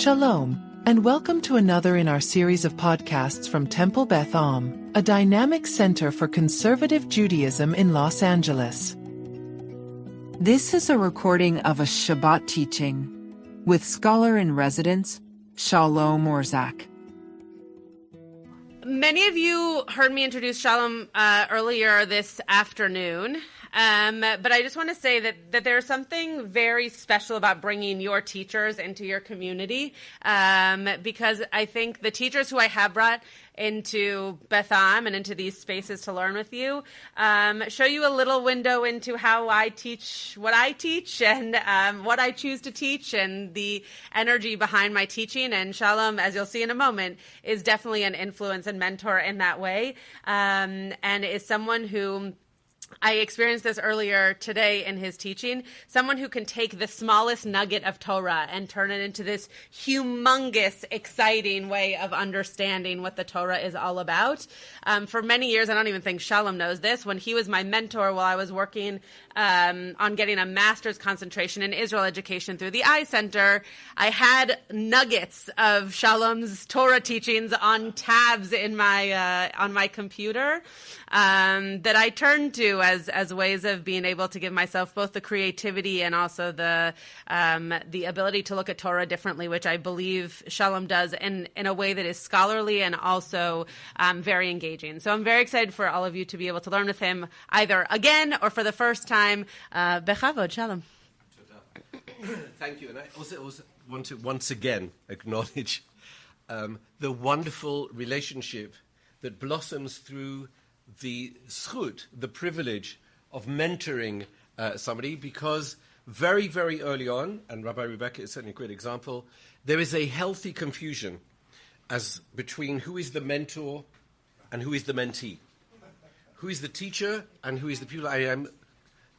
Shalom, and welcome to another in our series of podcasts from Temple Beth, a dynamic center for conservative Judaism in Los Angeles. This is a recording of a Shabbat teaching with scholar-in-residence, Shalom Orzach. Many of you heard me introduce Shalom earlier this afternoon. But I just want to say that there's something very special about bringing your teachers into your community, because I think the teachers who I have brought into Beth and into these spaces to learn with you show you a little window into how I teach what I teach and what I choose to teach and the energy behind my teaching. And Shalom, as you'll see in a moment, is definitely an influence and mentor in that way, and is someone who I experienced this earlier today in his teaching, someone who can take the smallest nugget of Torah and turn it into this humongous, exciting way of understanding what the Torah is all about. For many years, I don't even think Shalom knows this, when he was my mentor while I was working on getting a master's concentration in Israel education through the iCenter, I had nuggets of Shalom's Torah teachings on tabs in my on my computer that I turned to as ways of being able to give myself both the creativity and also the ability to look at Torah differently, which I believe Shalom does in a way that is scholarly and also very engaging. So I'm very excited for all of you to be able to learn with him either again or for the first time. Bechavod, Shalom. Thank you. And I also want to once again acknowledge the wonderful relationship that blossoms through the zchut, the privilege of mentoring somebody, because very, very early on, and Rabbi Rebecca is certainly a great example, there is a healthy confusion as between who is the mentor and who is the mentee, who is the teacher and who is the pupil. I am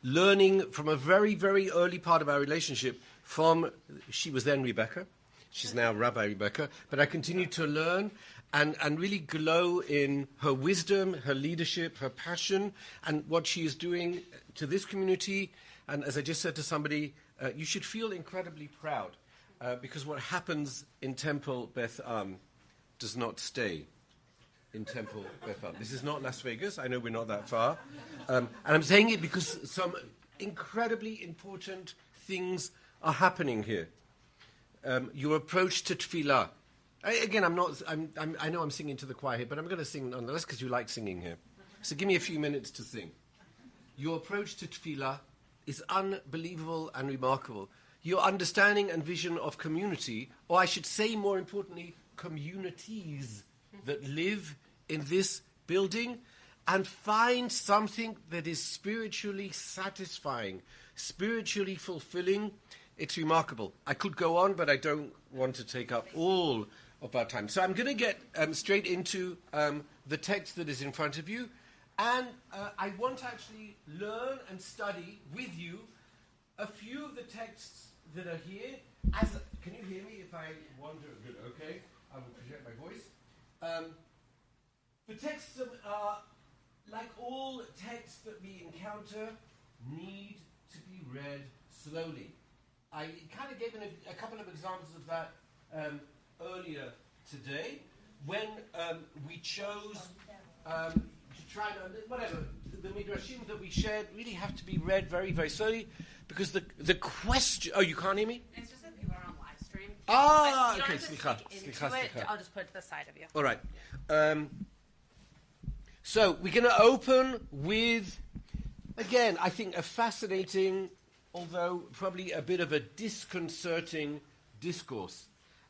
learning from a very, very early part of our relationship from, she was then Rebecca, she's now Rabbi Rebecca, but I continue to learn and really glow in her wisdom, her leadership, her passion, and what she is doing to this community. And as I just said to somebody, you should feel incredibly proud, because what happens in Temple Beth does not stay in Temple Beth. This is not Las Vegas. I know we're not that far. And I'm saying it because some incredibly important things are happening here. Your approach to tefillah. Again, I know I'm singing to the choir here, but I'm going to sing nonetheless because you like singing here. So give me a few minutes to sing. Your approach to tefillah is unbelievable and remarkable. Your understanding and vision of community, or I should say more importantly, communities that live in this building and find something that is spiritually satisfying, spiritually fulfilling. It's remarkable. I could go on, but I don't want to take up all of our time. So I'm going to get straight into the text that is in front of you. And I want to actually learn and study with you a few of the texts that are here. Can you hear me if I wander? Good, okay. I will project my voice. The texts are, like all texts that we encounter, need to be read slowly. I kind of gave a couple of examples of that earlier today when we chose to try and, whatever, the midrashim that we shared really have to be read very, very slowly, because the question... Oh, you can't hear me? It's just that people are on live stream. Okay, slicha. I'll just put it to the side of you. All right. So we're going to open with, again, I think a fascinating, although probably a bit of a disconcerting discourse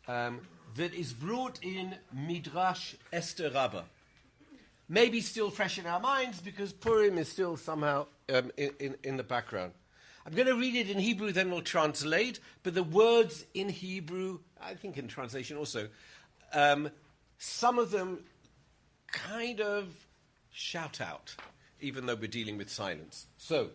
that is brought in Midrash Esther Rabbah. Maybe still fresh in our minds because Purim is still somehow in the background. I'm going to read it in Hebrew, then we'll translate, but the words in Hebrew, I think in translation also, some of them kind of shout out, even though we're dealing with silence. So,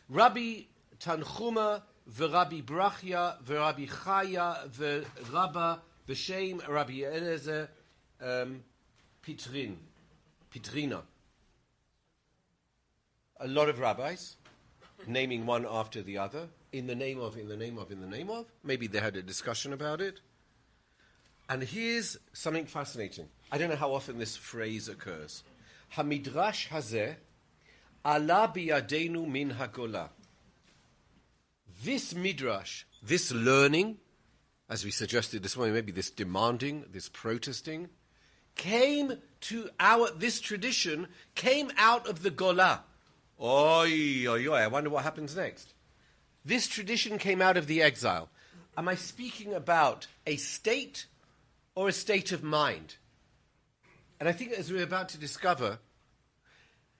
Rabbi Tanchuma v'Rabbi Brachya v'Rabbi Chaya v'Rabba v'Shem Rabbi Eliezer Pitrina. A lot of rabbis, naming one after the other, in the name of. Maybe they had a discussion about it. And here's something fascinating. I don't know how often this phrase occurs. Hamidrash hazeh ala biyadenu min hagola. This midrash, this learning, as we suggested this morning, maybe this demanding, this protesting, this tradition came out of the Gola. Oy, oy, oy, I wonder what happens next. This tradition came out of the exile. Am I speaking about a state or a state of mind? And I think as we're about to discover,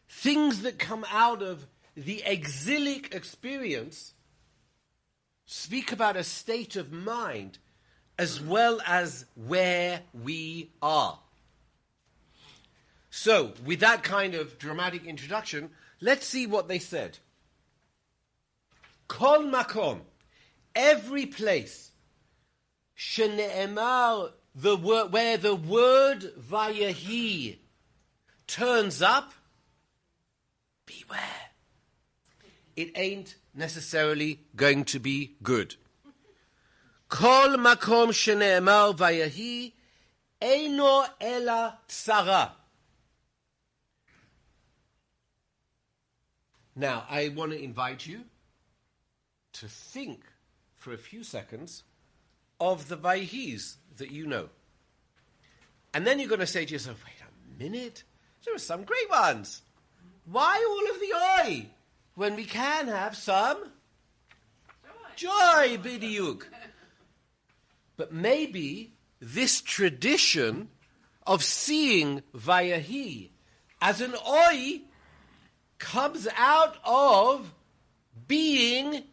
things that come out of the exilic experience speak about a state of mind as well as where we are. So, with that kind of dramatic introduction, let's see what they said. Kol makom, every place, shene'emar, where the word vayahi turns up, beware. It ain't necessarily going to be good. Kol makom shene'emar vayahi, eino ela tzara. Now, I want to invite you to think for a few seconds of the Vayhis that you know. And then you're going to say to yourself, wait a minute, there are some great ones. Why all of the oi when we can have some joy, bidiyuk? But maybe this tradition of seeing Vayahi as an oi comes out of being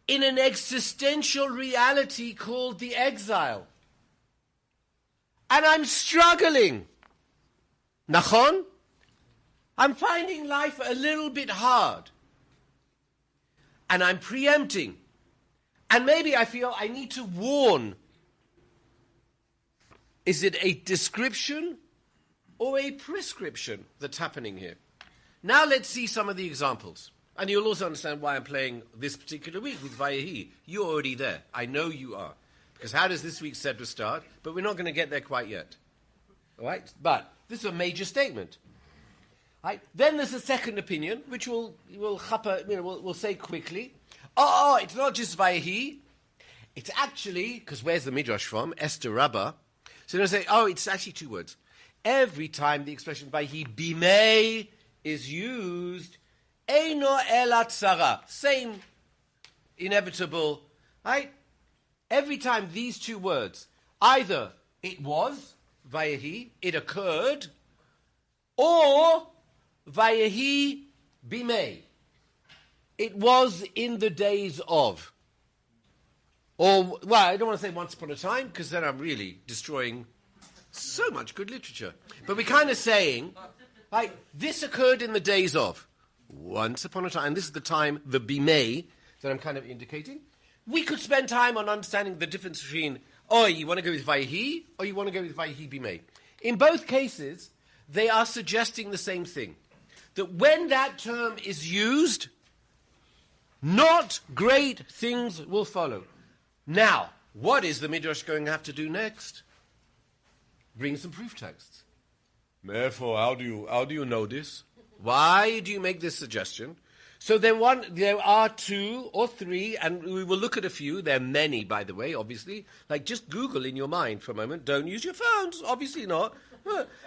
in an existential reality called the exile. And I'm struggling. Nachon? I'm finding life a little bit hard. And I'm preempting. And maybe I feel I need to warn. Is it a description or a prescription that's happening here? Now let's see some of the examples. And you'll also understand why I'm playing this particular week with Vayahi. You're already there. I know you are. Because how does this week's Sedra start? But we're not going to get there quite yet. All right? But this is a major statement. Right? Then there's a second opinion, which we'll say quickly. Oh, it's not just Vayahi. It's actually, because where's the Midrash from? Esther Rabbah. So they'll say, it's actually two words. Every time the expression Vayahi bimei is used, eino ela tzara, same inevitable, right? Every time these two words, either it was, Vayahi, it occurred, or Vayahi bimei, it was in the days of. Or, well, I don't want to say once upon a time, because then I'm really destroying so much good literature. But we're kind of saying, like, this occurred in the days of. Once upon a time, and this is the time, the bimei, that I'm kind of indicating. We could spend time on understanding the difference between, you want to go with Vayahi, or you want to go with Vayahi bimei. In both cases, they are suggesting the same thing. That when that term is used, not great things will follow. Now, what is the Midrash going to have to do next? Bring some proof texts. Therefore, how do you know this? Why do you make this suggestion? So there are two or three, and we will look at a few. There are many, by the way, obviously. Like, just Google in your mind for a moment. Don't use your phones. Obviously not.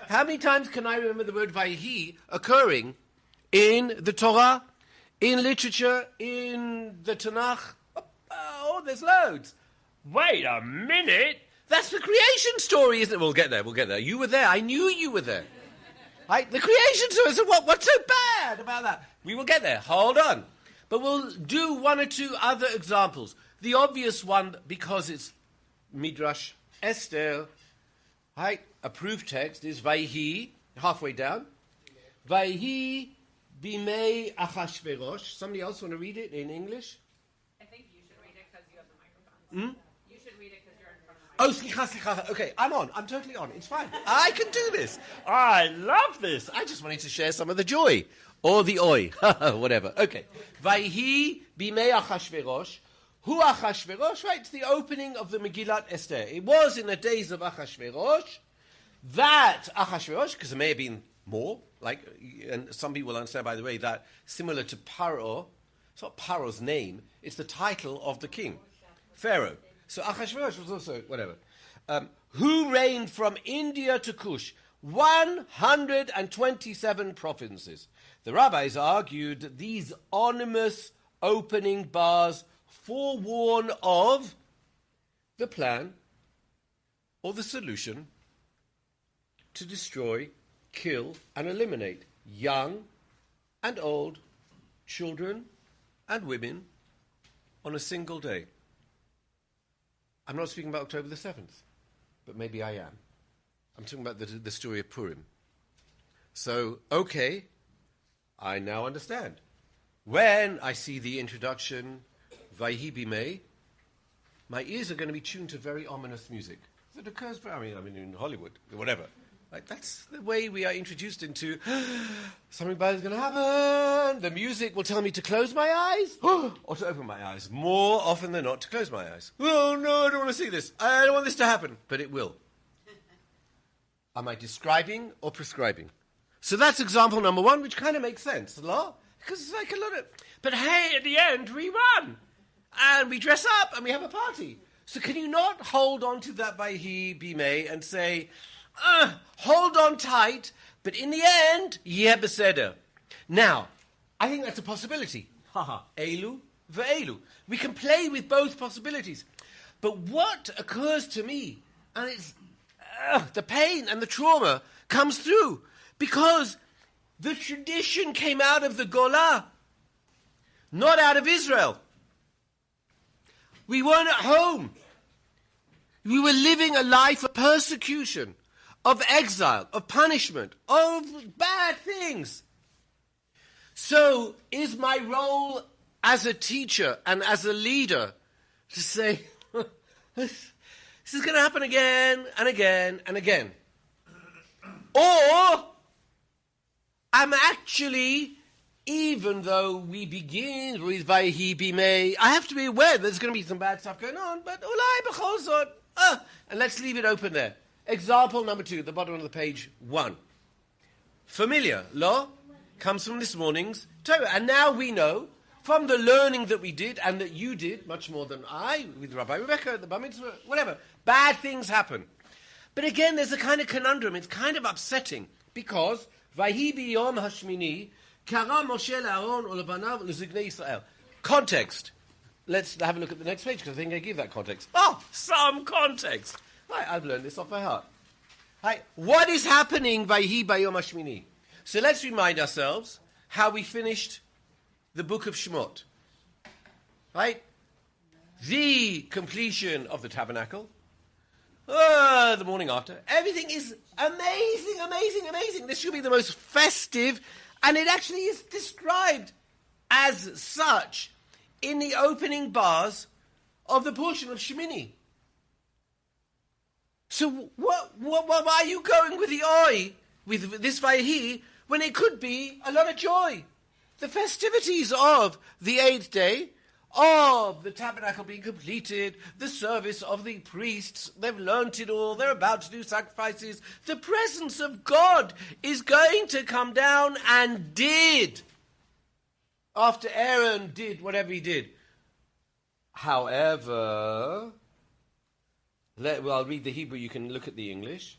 How many times can I remember the word Vayahi occurring in the Torah, in literature, in the Tanakh? Oh, there's loads. Wait a minute. That's the creation story, isn't it? We'll get there. You were there. I knew you were there. Right? The creation story. So what's so bad about that? We will get there. Hold on. But we'll do one or two other examples. The obvious one, because it's Midrash Esther, right? A proof text is Vayihi, halfway down. Vayihi bimei Achashverosh. Somebody else want to read it in English? I think you should read it because you have the microphone. You should read it because you're in front of the microphone. Slicha. Okay, I'm on. I'm totally on. It's fine. I can do this. I love this. I just wanted to share some of the joy. Or the oi. Whatever. Okay. Vayihi bimei Achashverosh, Hu Achashverosh, right? It's the opening of the Megillat Esther. It was in the days of Achashverosh that Achashverosh, because there may have been more, and some people understand, by the way, that similar to Paro, it's not Paro's name, it's the title of the king, Pharaoh. So Achashverosh was also, whatever. Who reigned from India to Kush, 127 provinces. The rabbis argued that these ominous opening bars forewarn of the plan or the solution to destroy, kill, and eliminate young and old, children and women on a single day. I'm not speaking about October the 7th, but maybe I am. I'm talking about the story of Purim. So, okay, I now understand. When I see the introduction, Vayhi Bimei, my ears are going to be tuned to very ominous music. It occurs, in Hollywood, whatever. That's the way we are introduced into something bad is going to happen. The music will tell me to close my eyes or to open my eyes. More often than not, to close my eyes. Oh, no, I don't want to see this. I don't want this to happen. But it will. Am I describing or prescribing? So that's example number one, which kind of makes sense. Because it's like a lot of... But hey, at the end, we run. And we dress up and we have a party. So can you not hold on to that Vayhi Bimei and say... hold on tight, but in the end, yeh beseder. Now, I think that's a possibility. Elu ve'elu. We can play with both possibilities. But what occurs to me, and it's the pain and the trauma comes through, because the tradition came out of the Golah, not out of Israel. We weren't at home. We were living a life of persecution, of exile, of punishment, of bad things. So is my role as a teacher and as a leader to say, this is going to happen again and again and again. Or I'm actually, even though we begin with Vayhi Bimei, I have to be aware that there's going to be some bad stuff going on, but Ulai B'chol Zot, and let's leave it open there. Example number 2, the bottom of the page 1. Familiar, law, comes from this morning's Torah. And now we know, from the learning that we did, and that you did, much more than I, with Rabbi Rebecca, the Bar Mitzvah, whatever, bad things happen. But again, there's a kind of conundrum. It's kind of upsetting, because, Vayhi biyom hashmini, kara Moshe la'aron u'lebanav u'lezignei Yisrael. Context. Let's have a look at the next page, because I think I give that context. Some context. Right, I've learned this off by heart. Right, what is happening Vayhi Bayom Hashmini? So let's remind ourselves how we finished the book of Shemot. Right? The completion of the tabernacle. The morning after. Everything is amazing, amazing, amazing. This should be the most festive, and it actually is described as such in the opening bars of the portion of Shemini. So why are you going with the oi, with this Vayhi, when it could be a lot of joy? The festivities of the 8th day, of the tabernacle being completed, the service of the priests, they've learnt it all, they're about to do sacrifices. The presence of God is going to come down, and did, after Aaron did whatever he did. However... I'll read the Hebrew, you can look at the English.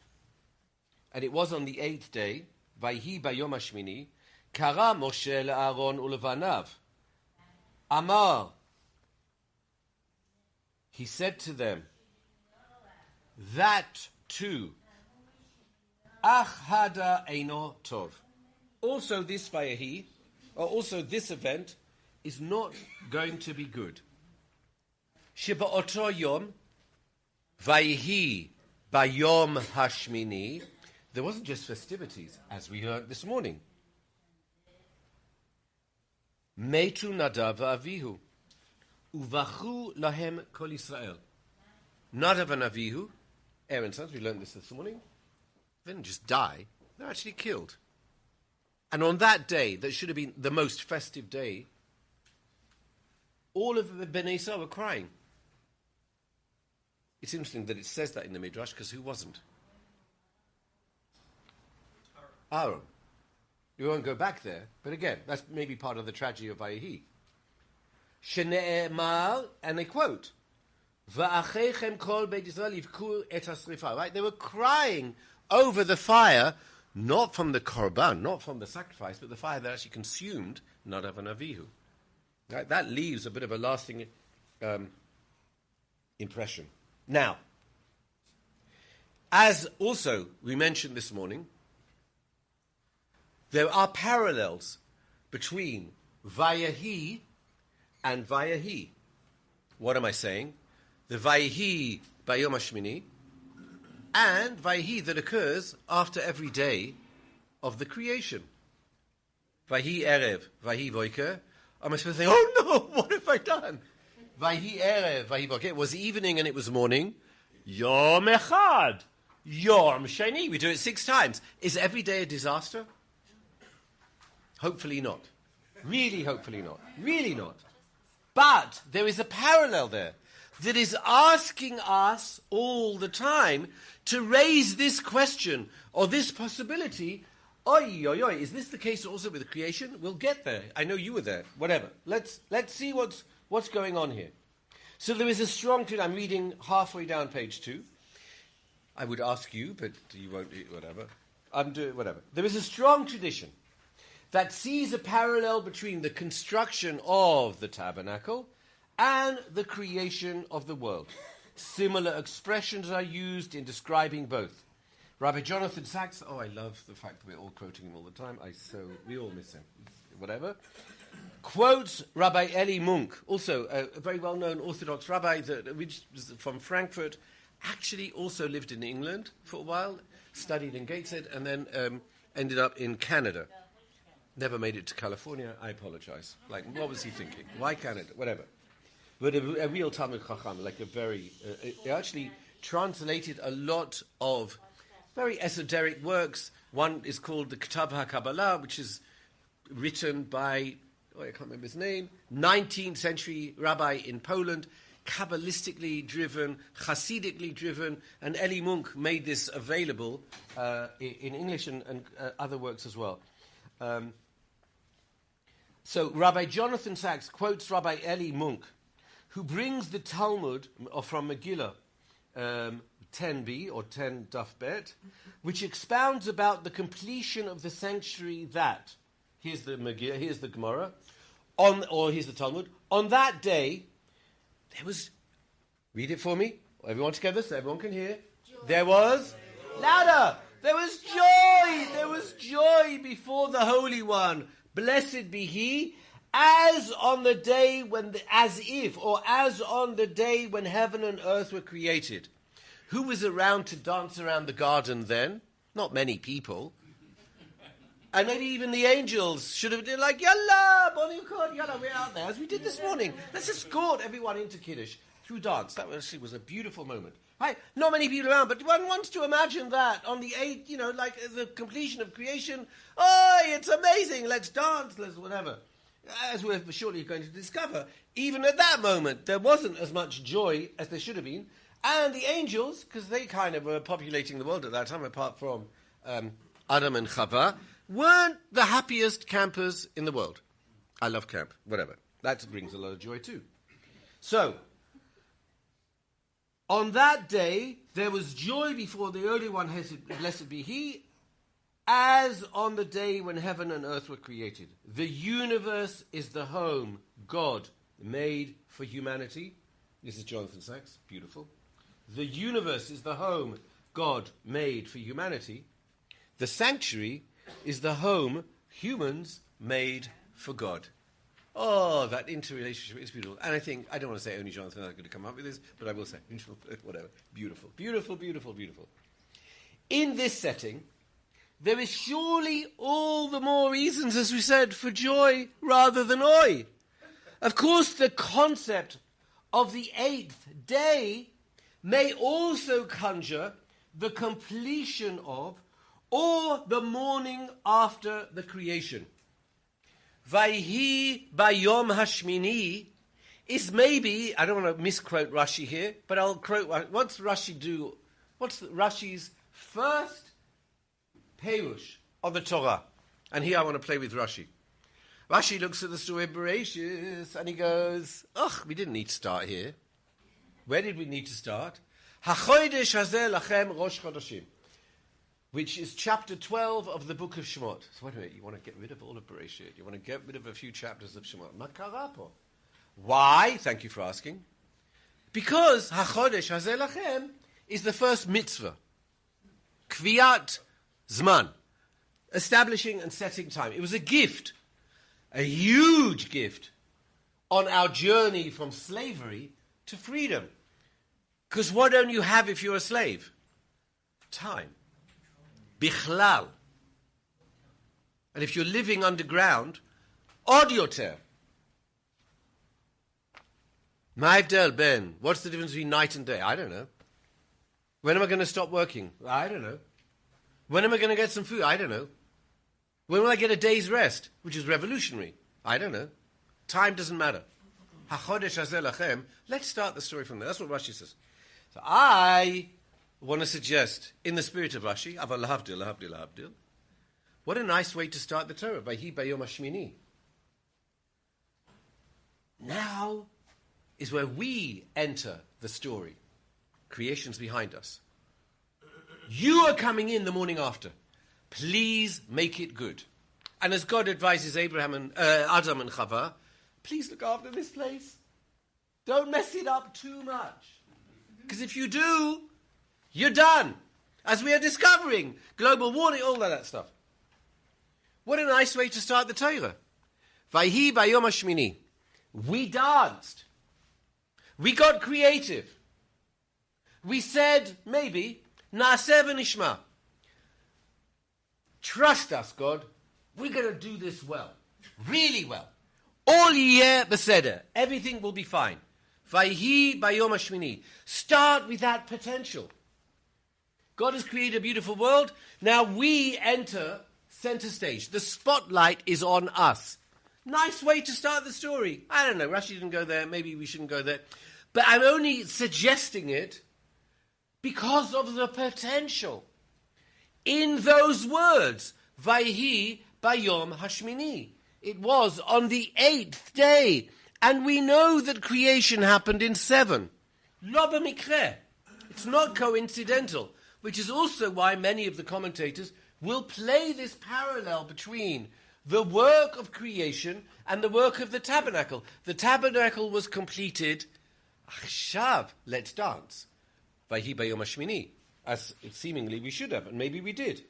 And it was on the 8th day, Vayhi bayom hashmini, kara Moshe le'aron u'levanav. Amar. He said to them, that too, ach hada eino tov. Also this Vayhi, or also this event, is not going to be good. Sheba'oto yom, Vayhi bayom hashmini. There wasn't just festivities, as we heard this morning. Metu Nadav v'Avihu, uvachu lahem kol Yisrael. Nadav and Avihu, Aaron's sons, we learned this morning, they didn't just die, they were actually killed. And on that day, that should have been the most festive day, all of the Bnei Yisrael were crying. It's interesting that it says that in the Midrash, because who wasn't? Aaron. We won't go back there, but again, that's maybe part of the tragedy of Vayehi. Shene'emar, and they quote, Va'achechem kol beit Yisrael yivku et hasrifa. Right? They were crying over the fire, not from the korban, not from the sacrifice, but the fire that actually consumed Nadav and Avihu. Right? That leaves a bit of a lasting impression. Now, as also we mentioned this morning, there are parallels between Vayehi and Vayehi. What am I saying? The Vayehi Bayom HaShmini and Vayehi that occurs after every day of the creation. Vayehi Erev, Vayehi Voiker. Am I supposed to say, oh no, what have I done? Vayehi Erev, Vayehi Voiker. It was evening and it was morning. Yom Echad, Yom Sheni. We do it 6 times. Is every day a disaster? Hopefully not. Really, hopefully not. Really not. But there is a parallel there that is asking us all the time to raise this question or this possibility. Oi, oi, oi. Is this the case also with the creation? We'll get there. I know you were there. Whatever. Let's see what's going on here. So there is a strong... I'm reading halfway down page 2. I would ask you, but you won't... Whatever. I'm doing... Whatever. There is a strong tradition that sees a parallel between the construction of the tabernacle and the creation of the world. Similar expressions are used in describing both. Rabbi Jonathan Sachs, I love the fact that we're all quoting him all the time. We all miss him. Whatever. Quotes Rabbi Eli Munk, also a very well-known Orthodox rabbi which was from Frankfurt, actually also lived in England for a while, studied in Gateshead, and then ended up in Canada. Never made it to California. I apologize. Like, what was he thinking? Why Canada? Whatever. But a real Talmud Chacham, like a very... he actually translated a lot of very esoteric works. One is called the Ketav HaKabbalah, which is written by... I can't remember his name. 19th century rabbi in Poland, Kabbalistically driven, Hasidically driven, and Eli Munk made this available in English and other works as well. So Rabbi Jonathan Sachs quotes Rabbi Eli Munk, who brings the Talmud from Megillah 10b or 10 Daf Bet, which expounds about the completion of the sanctuary that, here's the Megillah, here's the Gemara, here's the Talmud, on that day, there was, read it for me, everyone together so everyone can hear, there was, louder, there was joy before the Holy One. Blessed be He, as on the day when, as on the day when heaven and earth were created. Who was around to dance around the garden then? Not many people. And maybe even the angels should have been like, Yalla, Boni Kod, Yalla, we're out there, as we did this morning. Let's escort everyone into Kiddush through dance. That actually was a beautiful moment. Right? Not many people around, but one wants to imagine that on the 8th, like the completion of creation. Oh, it's amazing. Let's dance. Let's whatever. As we're shortly going to discover, even at that moment, there wasn't as much joy as there should have been. And the angels, because they kind of were populating the world at that time, apart from Adam and Chava, weren't the happiest campers in the world. I love camp. Whatever. That brings a lot of joy too. So, on that day, there was joy before the Holy One, blessed be He, as on the day when heaven and earth were created. The universe is the home God made for humanity. This is Jonathan Sachs. Beautiful. The universe is the home God made for humanity. The sanctuary is the home humans made for God. Oh, that interrelationship is beautiful. And I don't want to say only Jonathan is going to come up with this, but I will say, whatever. Beautiful, beautiful, beautiful, beautiful. In this setting, there is surely all the more reasons, as we said, for joy rather than oi. Of course, the concept of the 8th day may also conjure the completion of or the morning after the creation. Vayhi bayom hashmini is maybe, I don't want to misquote Rashi here, but I'll quote, what's Rashi's first perush of the Torah? And here I want to play with Rashi. Rashi looks at the story of Bereshis and he goes, we didn't need to start here. Where did we need to start? HaChodesh hazeh lachem rosh chodashim, which is chapter 12 of the book of Shemot. So wait a minute, you want to get rid of all of Bereshit? You want to get rid of a few chapters of Shemot? Ma kara po? Why? Thank you for asking. Because HaChodesh hazeh lachem is the first mitzvah. Kviyat zman. Establishing and setting time. It was a gift. A huge gift on our journey from slavery to freedom. Because what don't you have if you're a slave? Time. Bichlal. And if you're living underground, od yoter. Ma'avdel ben. What's the difference between night and day? I don't know. When am I going to stop working? I don't know. When am I going to get some food? I don't know. When will I get a day's rest? Which is revolutionary. I don't know. Time doesn't matter. HaChodesh hazeh lachem. Let's start the story from there. That's what Rashi says. So I want to suggest, in the spirit of Rashi, aval lahavdil, what a nice way to start the Torah. Vayhi bayom hashmini. Now is where we enter the story. Creation's behind us. You are coming in the morning after. Please make it good. And as God advises Abraham and Adam and Chava, please look after this place. Don't mess it up too much. Because if you do, you're done. As we are discovering, global warming, all of that stuff. What a nice way to start the Torah. Vayhi bayom hashmini. We danced. We got creative. We said, maybe, na'aseh v'nishma. Trust us, God. We're going to do this well. Really well. All yeh beseder. Everything will be fine. Vayhi bayom hashmini. Start with that potential. God has created a beautiful world. Now we enter center stage. The spotlight is on us. Nice way to start the story. I don't know. Rashi didn't go there. Maybe we shouldn't go there. But I'm only suggesting it because of the potential. In those words, Vayhi bayom hashmini. It was on the 8th day. And we know that creation happened in 7. Lo b'mikreh. It's not coincidental. Which is also why many of the commentators will play this parallel between the work of creation and the work of the tabernacle. The tabernacle was completed. Achshav, let's dance. Vayhi bayom hashmini. As seemingly we should have, and maybe we did.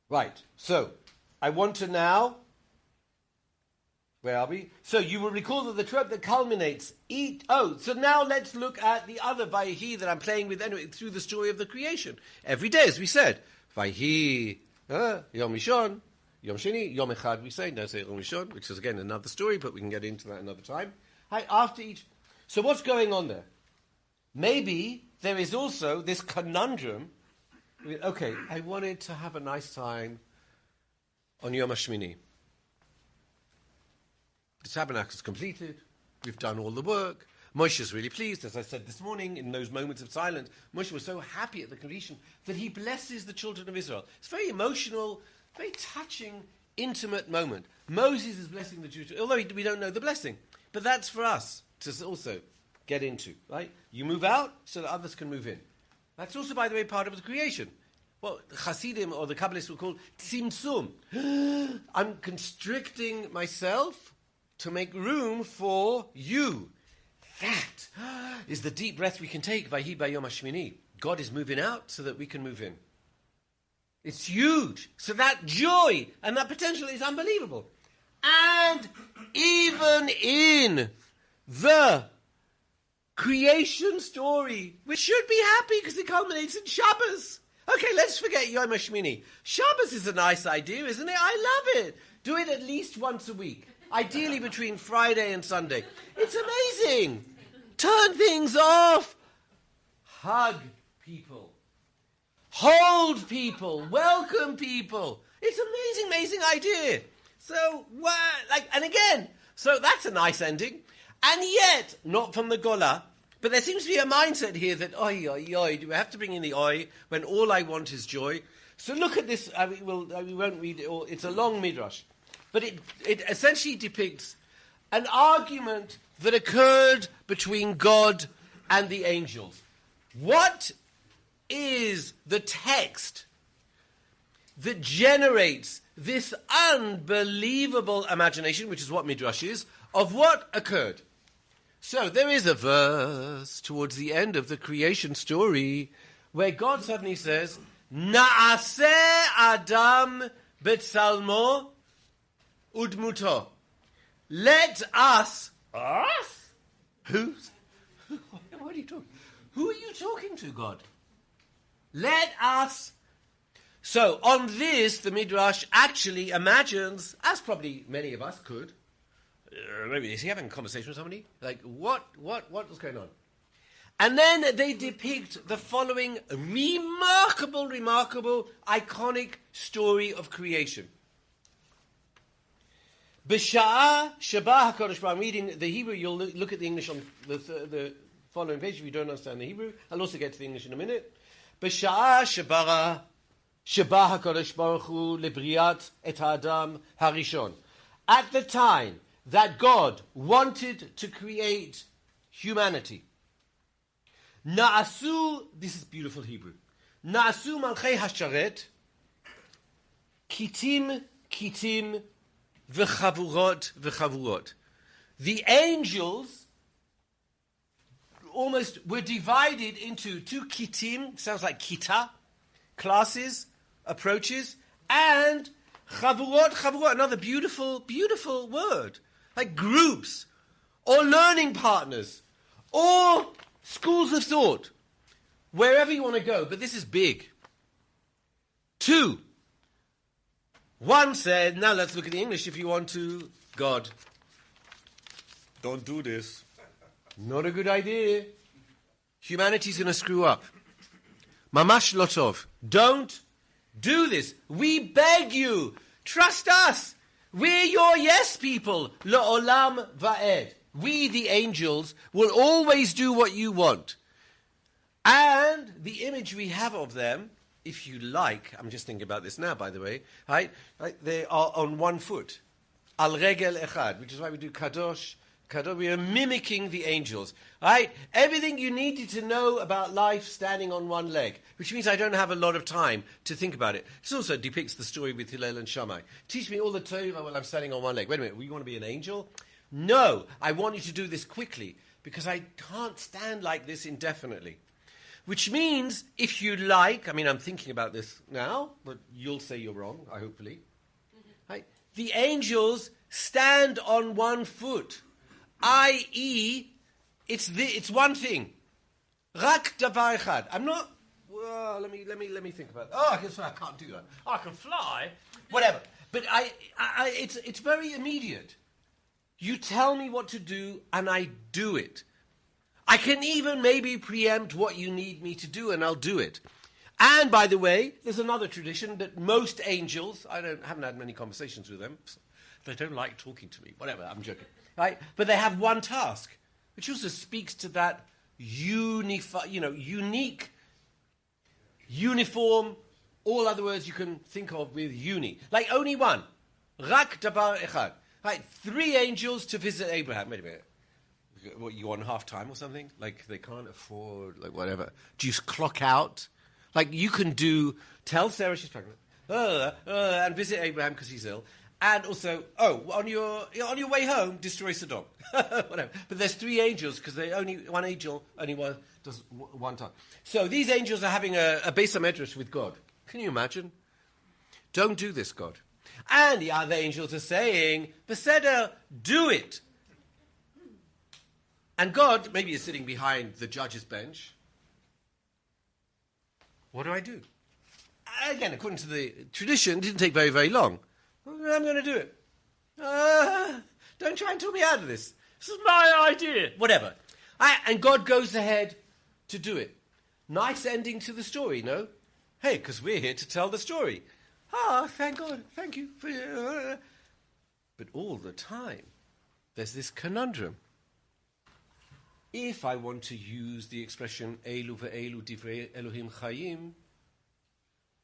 Right, so I want to now, where are we? So you will recall that the trope that culminates, so now let's look at the other Vayhi that I'm playing with anyway, through the story of the creation. Every day, as we said, Vayhi, Yom Rishon, Yom Sheni, Yom Echad, we say, don't say Yom Rishon, which is again another story, but we can get into that another time. After each. So what's going on there? Maybe there is also this conundrum. Okay, I wanted to have a nice time on Yom HaShmini. The tabernacle is completed. We've done all the work. Moshe is really pleased, as I said this morning, in those moments of silence. Moshe was so happy at the completion that he blesses the children of Israel. It's very emotional, very touching, intimate moment. Moses is blessing the Jews, although we don't know the blessing. But that's for us to also get into, right? You move out so that others can move in. That's also, by the way, part of the creation. What Hasidim or the Kabbalists will call tzimtzum. I'm constricting myself to make room for you. That is the deep breath we can take. Vayhi bayom hashmini. God is moving out so that we can move in. It's huge. So that joy and that potential is unbelievable. And even in the creation story, we should be happy because it culminates in Shabbos. Okay, let's forget Yom HaShmini. Shabbos is a nice idea, isn't it? I love it. Do it at least once a week. Ideally between Friday and Sunday. It's amazing. Turn things off. Hug people. hold people, welcome people. It's an amazing idea. So, and again, so that's a nice ending. And yet, not from the Gola, but there seems to be a mindset here that, oi, do we have to bring in the oi when all I want is joy? So look at this, we won't read it all, it's a long midrash. But it essentially depicts an argument that occurred between God and the angels. What is the text that generates this unbelievable imagination, which is what midrash is, of what occurred? So there is a verse towards the end of the creation story where God suddenly says, Na'aseh Adam betzalmo udmuto. Let us? Who's? What are you talking? Who are you talking to, God? Let us. So on this, the Midrash actually imagines, as probably many of us could, maybe is he having a conversation with somebody? Like, what was going on? And then they depict the following remarkable, iconic story of creation. B'sha'ah Shabbat HaKadosh Baruch. I'm reading the Hebrew. You'll look at the English on the following page if you don't understand the Hebrew. I'll also get to the English in a minute. B'sha'ah Shabbat HaKadosh Baruch Hu lebriat et ha'adam harishon. At the time that God wanted to create humanity, Na'asu, this is beautiful Hebrew, Na'asu malchei hasharet, kitim, v'chavurot. The angels almost were divided into two kitim, sounds like kita, classes, approaches, and chavurot, another beautiful word, like groups, or learning partners, or schools of thought, wherever you want to go, but this is big. 2. One said, now let's look at the English if you want to. God, don't do this. Not a good idea. Humanity's going to screw up. Mamash lotov. Don't do this. We beg you. Trust us. We're your yes people. La'olam va'ed. We, the angels, will always do what you want. And the image we have of them, if you like, I'm just thinking about this now, by the way, right? They are on one foot. Al regel echad, which is why we do kadosh. We are mimicking the angels. Right? Everything you needed to know about life standing on one leg, which means I don't have a lot of time to think about it. This also depicts the story with Hillel and Shammai. Teach me all the Torah while I'm standing on one leg. Wait a minute, you want to be an angel? No, I want you to do this quickly, because I can't stand like this indefinitely. Which means, if you like, I mean, I'm thinking about this now, but you'll say you're wrong, hopefully. Right? The angels stand on one foot, i.e., it's one thing. Rak davar echad. I'm not. Well, let me think about it. Oh, I guess I can't do that. Oh, I can fly, whatever. But it's very immediate. You tell me what to do, and I do it. I can even maybe preempt what you need me to do, and I'll do it. And by the way, there's another tradition that most angels, haven't had many conversations with them, they don't like talking to me. Whatever, I'm joking. Right? But they have one task, which also speaks to that unique, uniform, all other words you can think of with uni. Like only one. Rak dabar echad. Right, 3 angels to visit Abraham. Wait a minute. What, you on half time or something? Like they can't afford, like whatever. Do you clock out? Like you can tell Sarah she's pregnant, and visit Abraham because he's ill. And also, on your way home, destroy Sodom. Whatever. But there's 3 angels because one angel only does one time. So these angels are having a Beis HaMedrash with God. Can you imagine? Don't do this, God. And the other angels are saying, Beseder, do it. And God maybe is sitting behind the judge's bench. What do I do? Again, according to the tradition, it didn't take very, very long. I'm going to do it. Don't try and talk me out of this. This is my idea. Whatever. And God goes ahead to do it. Nice ending to the story, no? Hey, because we're here to tell the story. Ah, thank God, thank you. But all the time, there's this conundrum. If I want to use the expression Elu ve'elu divrei Elohim chayim,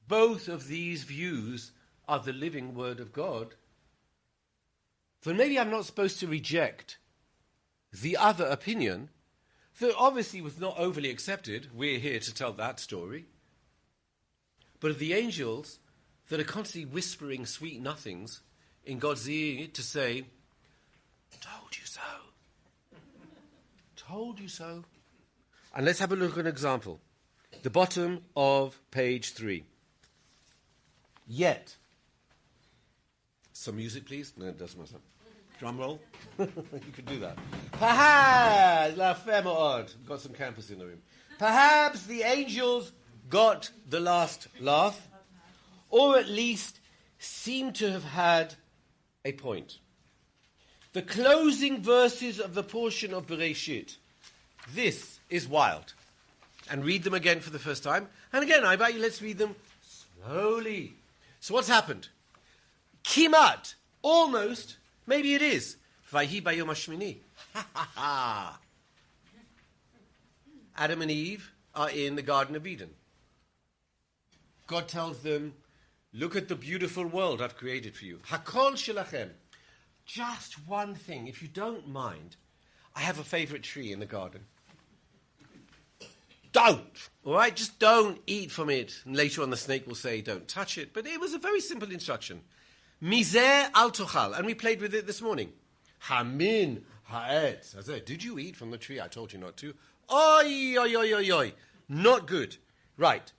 both of these views are the living word of God, then maybe I'm not supposed to reject the other opinion that obviously was not overly accepted. We're here to tell that story. But of the angels that are constantly whispering sweet nothings in God's ear to say, told you so. Told you so. And let's have a look at an example. The bottom of page 3. Yet. Some music, please. No, it doesn't matter. Drum roll. You could do that. Perhaps, la femme odd. Got some campus in the room. Perhaps the angels got the last laugh, or at least seem to have had a point. The closing verses of the portion of Bereshit. This is wild. And read them again for the first time. And again, I invite you, let's read them slowly. So what's happened? Kimat, almost, maybe it is. Vayhi bayom hashmini. Adam and Eve are in the Garden of Eden. God tells them, look at the beautiful world I've created for you. Hakol shelachem. Just one thing, if you don't mind, I have a favorite tree in the garden. Don't! All right? Just don't eat from it. And later on the snake will say, don't touch it. But it was a very simple instruction. Mizeh al tochal. And we played with it this morning. Hamin ha'etz. I said, did you eat from the tree? I told you not to. Oi, oi, oi, oi, oi. Not good. Right.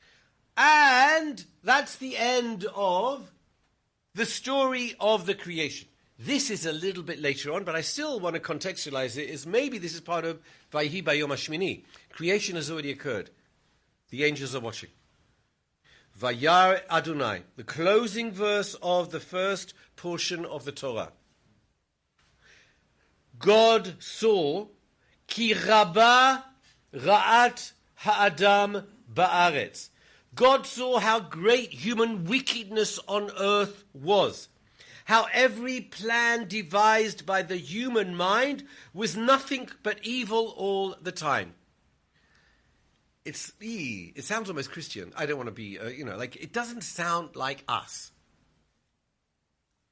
And that's the end of the story of the creation. This is a little bit later on, but I still want to contextualize it as maybe this is part of Vayhi bayom hashmini. Creation has already occurred. The angels are watching. Vayar Adonai, the closing verse of the first portion of the Torah. God saw ki rabba ra'at ha'adam ba'aretz. God saw how great human wickedness on earth was. How every plan devised by the human mind was nothing but evil all the time. It sounds almost Christian. I don't want to be, it doesn't sound like us.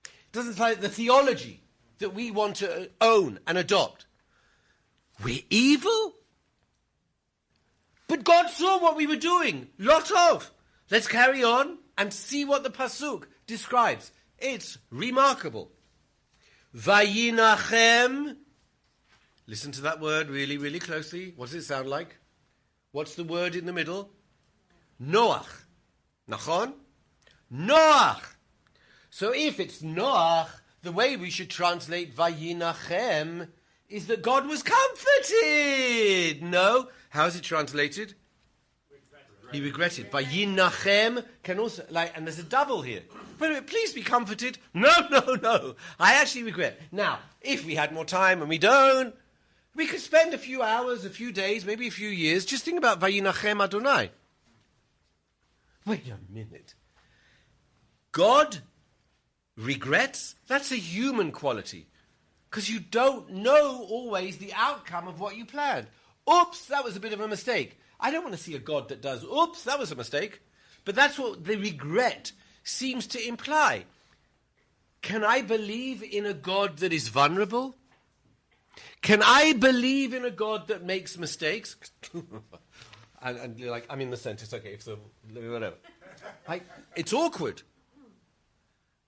It doesn't sound like the theology that we want to own and adopt. We're evil? But God saw what we were doing. Lot of. Let's carry on and see what the Pasuk describes. It's remarkable. Vayinachem. Listen to that word really, really closely. What does it sound like? What's the word in the middle? Noach. Nachon? Noach. So if it's Noach, the way we should translate Vayinachem is that God was comforted. No. How is it translated? He regretted. Vayinachem can also, and there's a double here. But please be comforted. No. I actually regret. Now, if we had more time and we don't, we could spend a few hours, a few days, maybe a few years, just think about Vayinachem Adonai. Wait a minute. God regrets? That's a human quality. Because you don't know always the outcome of what you planned. Oops, that was a bit of a mistake. I don't want to see a God that does, oops, that was a mistake. But that's what the regret seems to imply. Can I believe in a God that is vulnerable? Can I believe in a God that makes mistakes? and you're like, I'm in the center, it's okay, so whatever. It's awkward.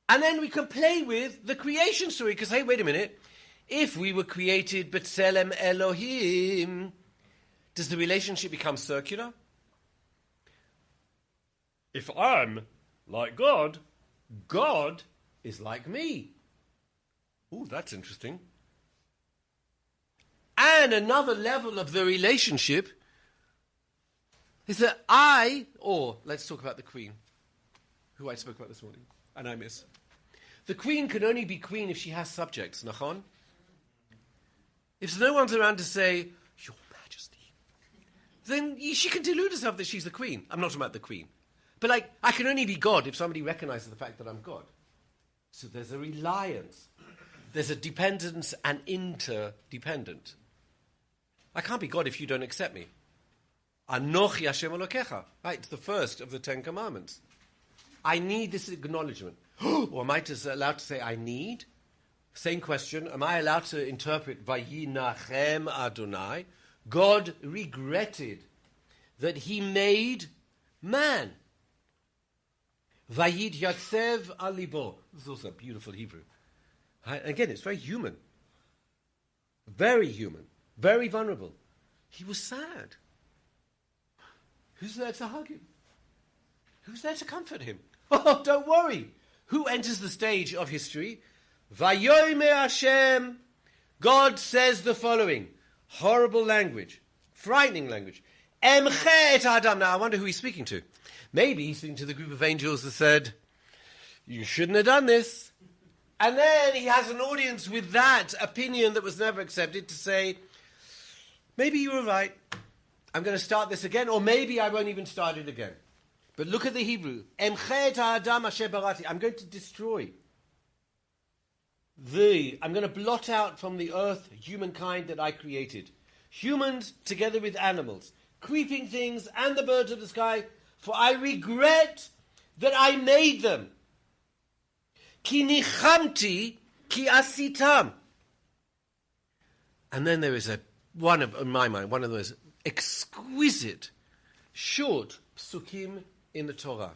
And then we can play with the creation story, because, hey, wait a minute. If we were created B'Tselem Elohim, does the relationship become circular? If I'm like God, God is like me. Ooh, that's interesting. And another level of the relationship is that let's talk about the queen, who I spoke about this morning, and I miss. The queen can only be queen if she has subjects, nachon? If no one's around to say, Your Majesty, then she can delude herself that she's the queen. I'm not talking about the queen. But like, I can only be God if somebody recognizes the fact that I'm God. So there's a reliance. There's a dependence and interdependent. I can't be God if you don't accept me. Anochi Hashem Elokecha. Right, it's the first of the 10 Commandments. I need this acknowledgement. Or am I allowed to say I need? Same question. Am I allowed to interpret Vayinachem Adonai? God regretted that he made man. Vayid Yatsev Alibo. This is also a beautiful Hebrew. Again, it's very human. Very human. Very vulnerable. He was sad. Who's there to hug him? Who's there to comfort him? Oh, don't worry. Who enters the stage of history? Vayomer Hashem. God says the following. Horrible language. Frightening language. Emche et Adam. Now, I wonder who he's speaking to. Maybe he's speaking to the group of angels that said, you shouldn't have done this. And then he has an audience with that opinion that was never accepted to say, maybe you were right. I'm going to start this again, or maybe I won't even start it again. But look at the Hebrew. Emche et Adam asher barati. I'm going to destroy. I'm going to blot out from the earth humankind that I created. Humans together with animals, creeping things and the birds of the sky, for I regret that I made them. Ki nichamti ki asitam. And then there is in my mind, one of those exquisite, short psukim in the Torah.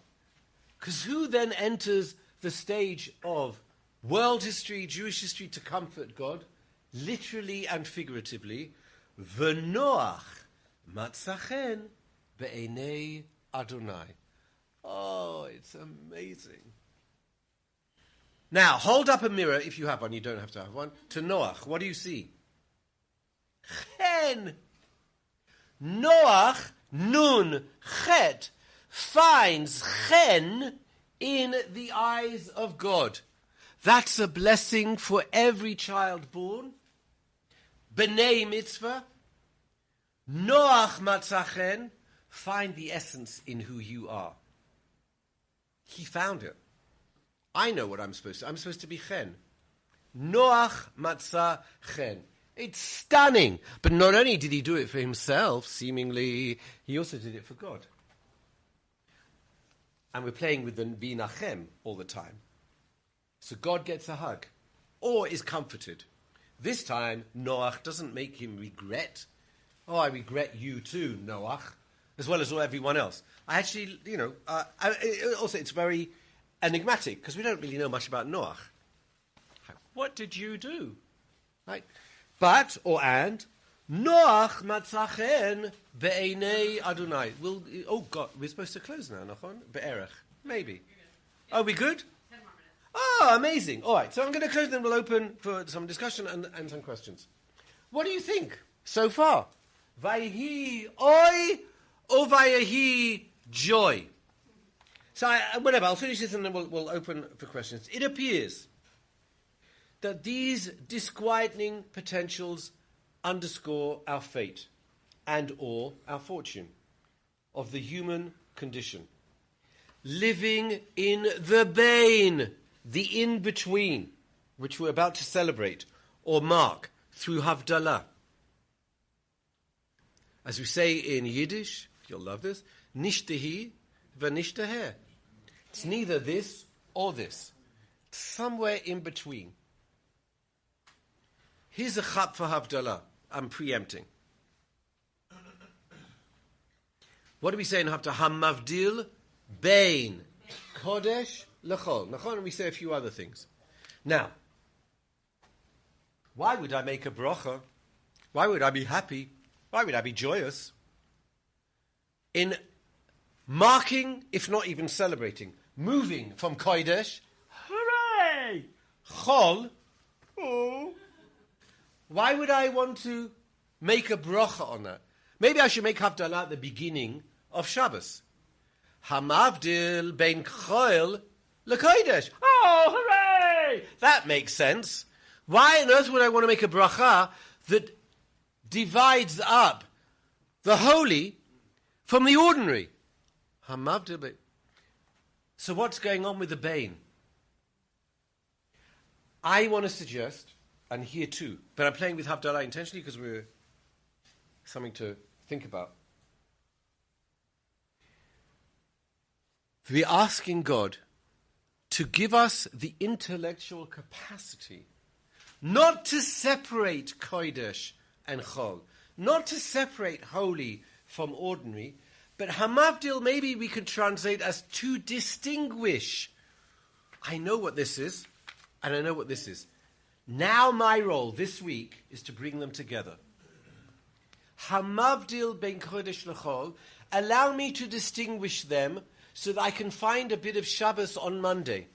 Because who then enters the stage of world history, Jewish history, to comfort God? Literally and figuratively. V'noach matzachen be'enei Adonai. Oh, it's amazing. Now, hold up a mirror, if you have one, you don't have to have one, to Noach. What do you see? Chen. Noach, nun, chet, finds chen in the eyes of God. That's a blessing for every child born. B'nei mitzvah. Noach matzachen. Find the essence in who you are. He found it. I know what I'm supposed to. I'm supposed to be chen. Noach matzah chen. It's stunning. But not only did he do it for himself, seemingly, he also did it for God. And we're playing with the binachem all the time. So God gets a hug, or is comforted. This time, Noach doesn't make him regret. Oh, I regret you too, Noach, as well as everyone else. I actually, also it's very enigmatic, because we don't really know much about Noach. What did you do? Right? But, Noach matzachen be'enei Adonai. Oh God, we're supposed to close now, Nachon? Be'erech. Maybe. Are we good? 10 more minutes. Oh, amazing. All right, so I'm going to close, then we'll open for some discussion and some questions. What do you think so far? Vayhi oi or vayhi joy? So, whatever, I'll finish this and then we'll open for questions. It appears that these disquieting potentials underscore our fate and or our fortune of the human condition. Living in the Bain, the in-between, which we're about to celebrate or mark through Havdalah. As we say in Yiddish, you'll love this, nishtahi v'nishtaheh. It's neither this or this. Somewhere in between. Here's a chap for Havdalah. I'm preempting. What do we say in Havdalah? Hamavdil bein kodesh lechol. Nachon, and we say a few other things. Now, why would I make a bracha? Why would I be happy? Why would I be joyous? In marking, if not even celebrating, moving from kodesh, hooray! Chol, oh. Why would I want to make a bracha on that? Maybe I should make Havdalah at the beginning of Shabbos. Hamavdil bein chol lekodesh. Oh, hooray! That makes sense. Why on earth would I want to make a bracha that divides up the holy from the ordinary? Hamavdil bein. So what's going on with the Bain? I want to suggest, and here too, but I'm playing with Havdalah intentionally because we're something to think about. We're asking God to give us the intellectual capacity not to separate Kodesh and Chol, not to separate holy from ordinary, but Hamavdil maybe we could translate as to distinguish. I know what this is, and I know what this is. Now my role this week is to bring them together. Hamavdil ben Kodesh l'Chol, allow me to distinguish them so that I can find a bit of Shabbos on Monday.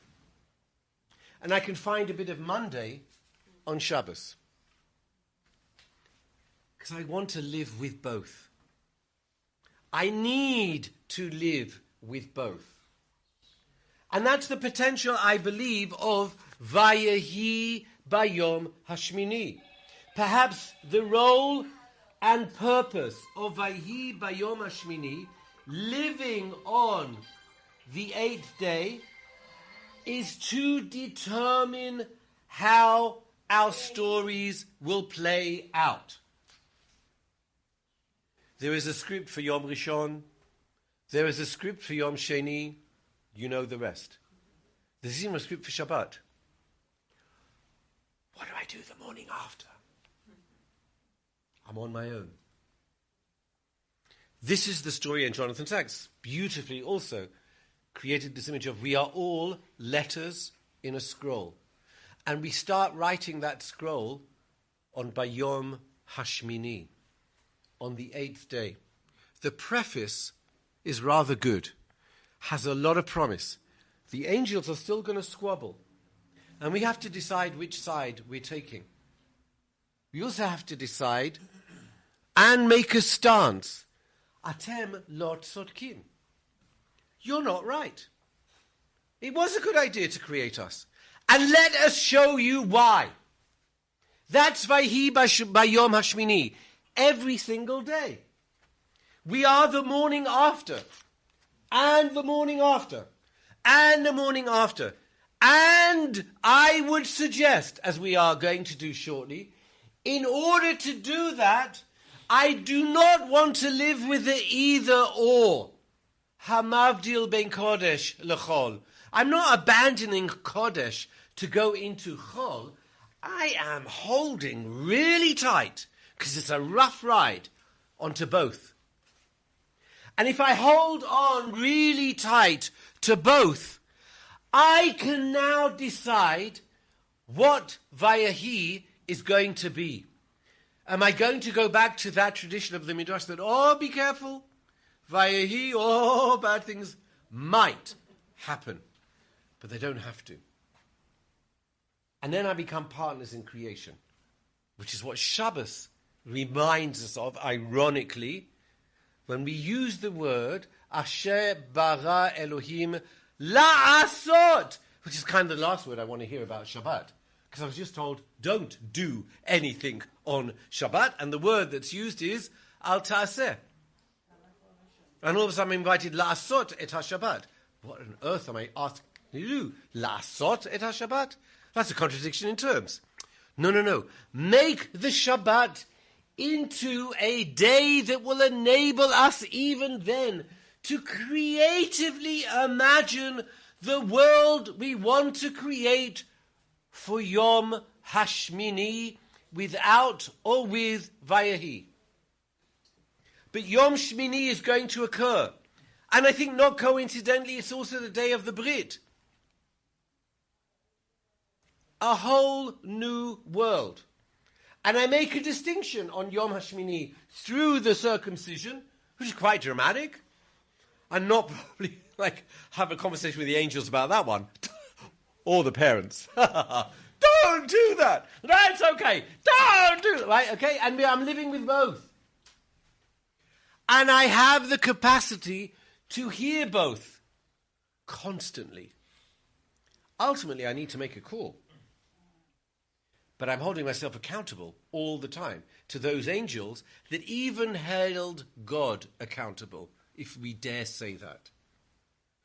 And I can find a bit of Monday on Shabbos. Because I want to live with both. I need to live with both. And that's the potential, I believe, of Vayehi Bayom Hashmini. Perhaps the role and purpose of Vayehi Bayom Hashmini, living on the 8th day, is to determine how our stories will play out. There is a script for Yom Rishon. There is a script for Yom Sheni. You know the rest. There's even a script for Shabbat. What do I do the morning after? I'm on my own. This is the story, and Jonathan Sachs beautifully also created this image of we are all letters in a scroll. And we start writing that scroll on Bayom Hashmini, on the 8th day. The preface is rather good, has a lot of promise. The angels are still going to squabble. And we have to decide which side we're taking. We also have to decide and make a stance. Atem lo tzodkin. You're not right. It was a good idea to create us. And let us show you why. That's Vayhi Bayom Hashmini. Every single day. We are the morning after. And the morning after. And the morning after. And I would suggest, as we are going to do shortly, in order to do that, I do not want to live with the either or. Hamavdil ben Kodesh l'Chol. I'm not abandoning Kodesh to go into Chol. I am holding really tight, because it's a rough ride, onto both. And if I hold on really tight to both, I can now decide what Vayehi is going to be. Am I going to go back to that tradition of the Midrash that, oh, be careful, Vayehi, oh, bad things might happen, but they don't have to. And then I become partners in creation, which is what Shabbos reminds us of, ironically, when we use the word Asher bara Elohim la'asot, which is kind of the last word I want to hear about Shabbat. Because I was just told, don't do anything on Shabbat, and the word that's used is al ta'aseh. And all of a sudden I'm invited la'asot et ha-Shabbat. What on earth am I asked to do? La'asot et ha-Shabbat? That's a contradiction in terms. No. Make the Shabbat into a day that will enable us even then to creatively imagine the world we want to create for Yom Hashmini, without or with Vayehi. But Yom Shmini is going to occur. And I think not coincidentally, it's also the day of the Brit. A whole new world. And I make a distinction on Yom Hashmini through the circumcision, which is quite dramatic. And not probably have a conversation with the angels about that one. Or the parents. Don't do that. That's okay. Don't do that. Right? Okay. And I'm living with both. And I have the capacity to hear both constantly. Ultimately, I need to make a call. But I'm holding myself accountable all the time to those angels that even held God accountable, if we dare say that.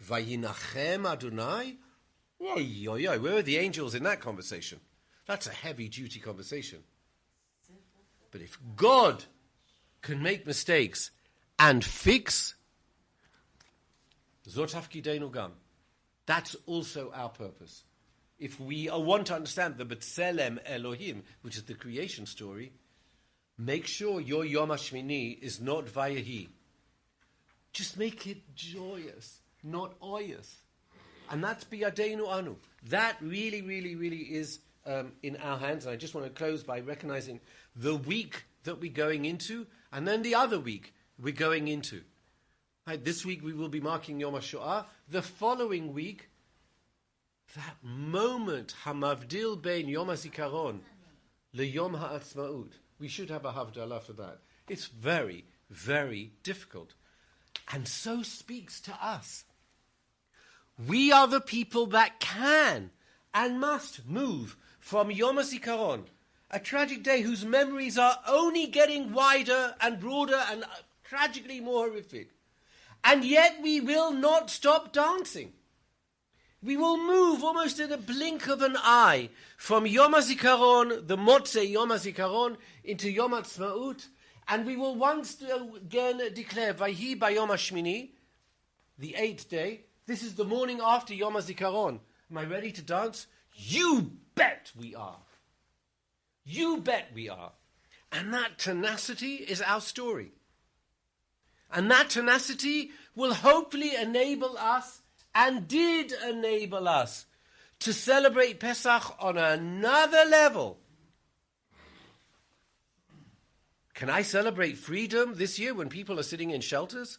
Vayinachem Adonai? Where are the angels in that conversation? That's a heavy-duty conversation. But if God can make mistakes and fix, Zot Tafkideinu Gam. That's also our purpose. If we want to understand the B'Tselem Elohim, which is the creation story, make sure your Yom HaShmini is not Vayahi. Just make it joyous, not oyous. And that's Biyadenu Anu. That really, really, really is in our hands. And I just want to close by recognizing the week that we're going into, and then the other week we're going into. Right, this week we will be marking Yom HaShoah. The following week, that moment, Hamavdil Bein Yom HaZikaron LeYom HaAtzmaut. We should have a Havdalah for that. It's very, very difficult. And so speaks to us. We are the people that can and must move from Yom HaZikaron, a tragic day whose memories are only getting wider and broader and tragically more horrific. And yet we will not stop dancing. We will move almost in a blink of an eye from Yom HaZikaron, the Motzei Yom HaZikaron, into Yom HaTzmaut, and we will once again declare Vayhi Bayom HaShmini, the 8th day. This is the morning after Yom HaZikaron. Am I ready to dance? You bet we are. You bet we are. And that tenacity is our story. And that tenacity will hopefully enable us, and did enable us, to celebrate Pesach on another level. Can I celebrate freedom this year when people are sitting in shelters?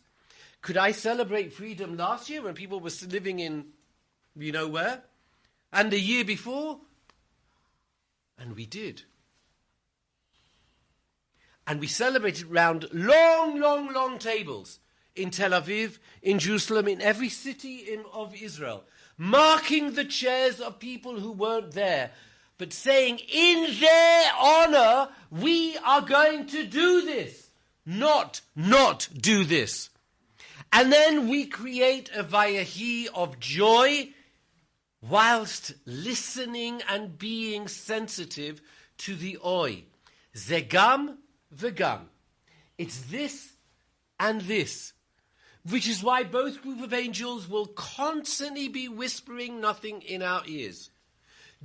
Could I celebrate freedom last year when people were living in, you know where? And the year before? And we did. And we celebrated round long tables in Tel Aviv, in Jerusalem, in every city of Israel, marking the chairs of people who weren't there, but saying, in their honor, we are going to do this, not do this. And then we create a vayahi of joy whilst listening and being sensitive to the oi. Zegam v'gam. It's this and this, which is why both group of angels will constantly be whispering nothing in our ears,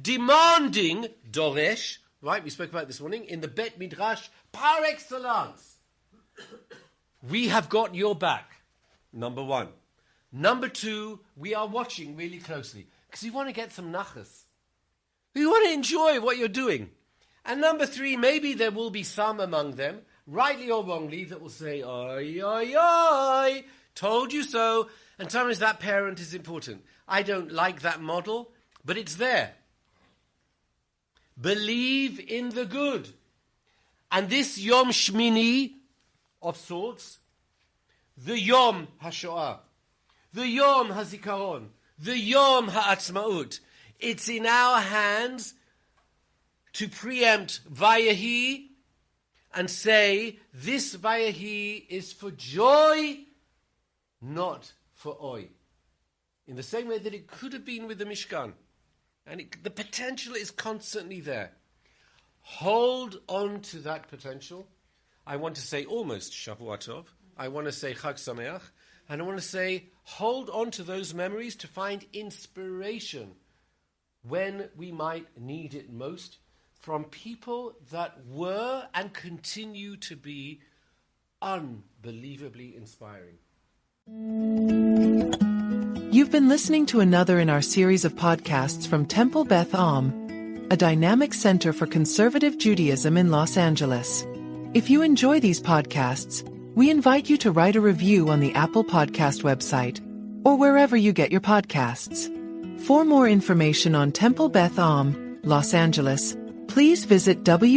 demanding doresh, right? We spoke about it this morning in the Bet Midrash par excellence. We have got your back. Number one. Number two, we are watching really closely because we want to get some nachas. We want to enjoy what you're doing. And number three, maybe there will be some among them, rightly or wrongly, that will say, oi, oi, oi, told you so. And sometimes that parent is important. I don't like that model, but it's there. Believe in the good. And this Yom Shmini of sorts, the Yom HaShoah, the Yom HaZikaron, the Yom HaAtzmaut, it's in our hands to preempt Vayahi and say, this Vayahi is for joy, not for oi. In the same way that it could have been with the Mishkan. And the potential is constantly there. Hold on to that potential. I want to say almost Shavua Tov. I want to say Chag Sameach. And I want to say, hold on to those memories to find inspiration when we might need it most from people that were and continue to be unbelievably inspiring. You've been listening to another in our series of podcasts from Temple Beth Am, a dynamic center for conservative Judaism in Los Angeles. If you enjoy these podcasts, we invite you to write a review on the Apple Podcast website or wherever you get your podcasts. For more information on Temple Beth Am, Los Angeles, please visit www.tbala.org.